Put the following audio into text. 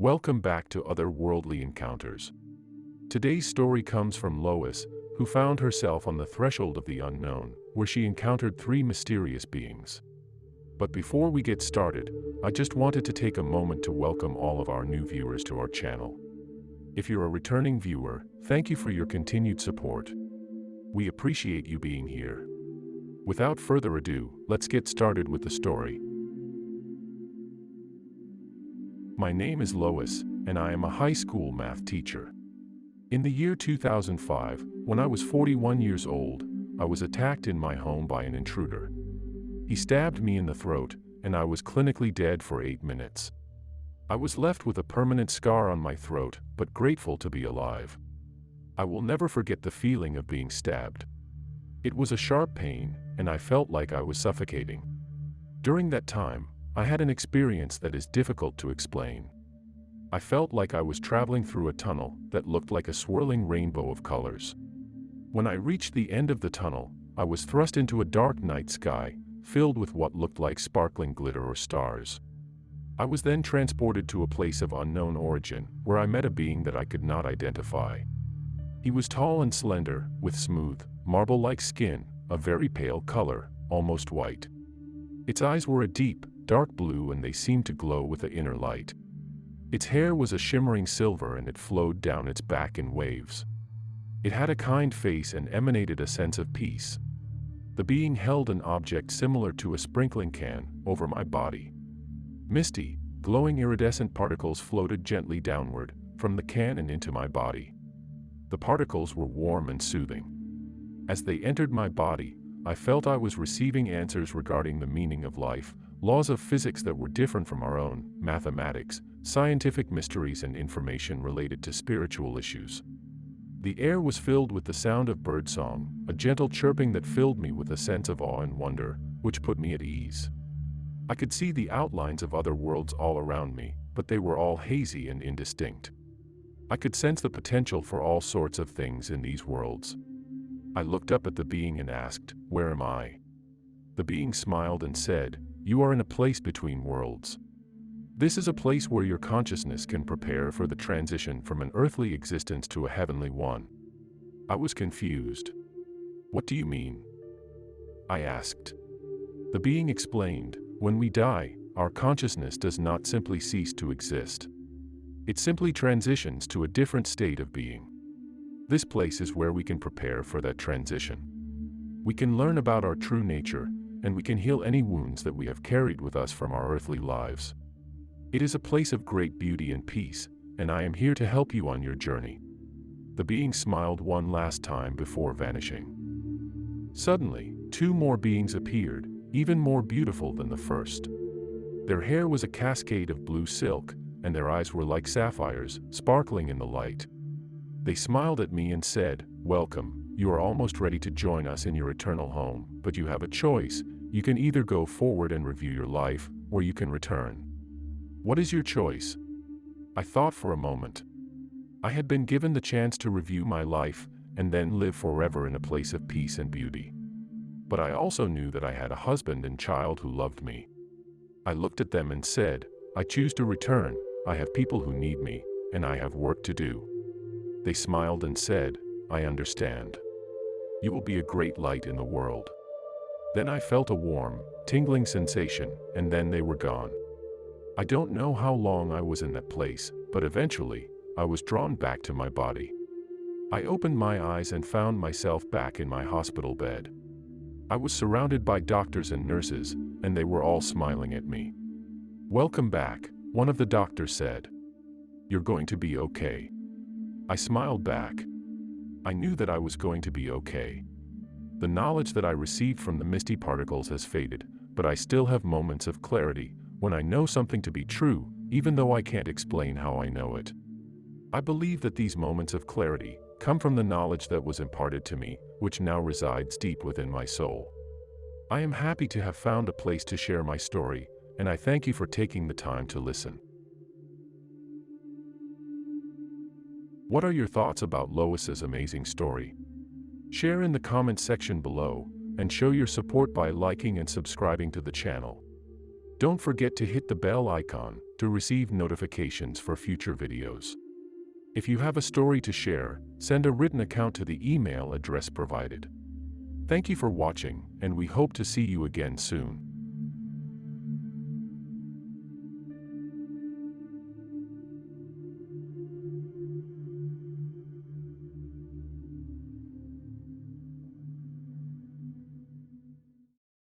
Welcome back to Otherworldly Encounters. Today's story comes from Lois, who found herself on the threshold of the unknown, where she encountered three mysterious beings. But before we get started, I just wanted to take a moment to welcome all of our new viewers to our channel. If you're a returning viewer, thank you for your continued support. We appreciate you being here. Without further ado, let's get started with the story. My name is Lois, and I am a high school math teacher. In the year 2005, when I was 41 years old, I was attacked in my home by an intruder. He stabbed me in the throat, and I was clinically dead for 8 minutes. I was left with a permanent scar on my throat, but grateful to be alive. I will never forget the feeling of being stabbed. It was a sharp pain, and I felt like I was suffocating. During that time, I had an experience that is difficult to explain. I felt like I was traveling through a tunnel that looked like a swirling rainbow of colors. When I reached the end of the tunnel, I was thrust into a dark night sky, filled with what looked like sparkling glitter or stars. I was then transported to a place of unknown origin, where I met a being that I could not identify. He was tall and slender, with smooth, marble-like skin, a very pale color, almost white. Its eyes were a deep, dark blue, and they seemed to glow with an inner light. Its hair was a shimmering silver, and it flowed down its back in waves. It had a kind face and emanated a sense of peace. The being held an object similar to a sprinkling can over my body. Misty, glowing iridescent particles floated gently downward from the can and into my body. The particles were warm and soothing. As they entered my body, I felt I was receiving answers regarding the meaning of life, laws of physics that were different from our own, mathematics, scientific mysteries, and information related to spiritual issues. The air was filled with the sound of birdsong, a gentle chirping that filled me with a sense of awe and wonder, which put me at ease. I could see the outlines of other worlds all around me, but they were all hazy and indistinct. I could sense the potential for all sorts of things in these worlds. I looked up at the being and asked, "Where am I?" The being smiled and said, "You are in a place between worlds. This is a place where your consciousness can prepare for the transition from an earthly existence to a heavenly one." I was confused. "What do you mean?" I asked. The being explained, "When we die, our consciousness does not simply cease to exist. It simply transitions to a different state of being. This place is where we can prepare for that transition. We can learn about our true nature, and we can heal any wounds that we have carried with us from our earthly lives. It is a place of great beauty and peace, and I am here to help you on your journey." The being smiled one last time before vanishing. Suddenly, two more beings appeared, even more beautiful than the first. Their hair was a cascade of blue silk, and their eyes were like sapphires, sparkling in the light. They smiled at me and said, "Welcome, you are almost ready to join us in your eternal home, but you have a choice. You can either go forward and review your life, or you can return. What is your choice?" I thought for a moment. I had been given the chance to review my life, and then live forever in a place of peace and beauty. But I also knew that I had a husband and child who loved me. I looked at them and said, "I choose to return. I have people who need me, and I have work to do." They smiled and said, "I understand. You will be a great light in the world." Then I felt a warm, tingling sensation, and then they were gone. I don't know how long I was in that place, but eventually, I was drawn back to my body. I opened my eyes and found myself back in my hospital bed. I was surrounded by doctors and nurses, and they were all smiling at me. "Welcome back," one of the doctors said. "You're going to be okay." I smiled back. I knew that I was going to be okay. The knowledge that I received from the misty particles has faded, but I still have moments of clarity when I know something to be true, even though I can't explain how I know it. I believe that these moments of clarity come from the knowledge that was imparted to me, which now resides deep within my soul. I am happy to have found a place to share my story, and I thank you for taking the time to listen. What are your thoughts about Lois's amazing story? Share in the comment section below, and show your support by liking and subscribing to the channel. Don't forget to hit the bell icon to receive notifications for future videos. If you have a story to share, send a written account to the email address provided. Thank you for watching, and we hope to see you again soon.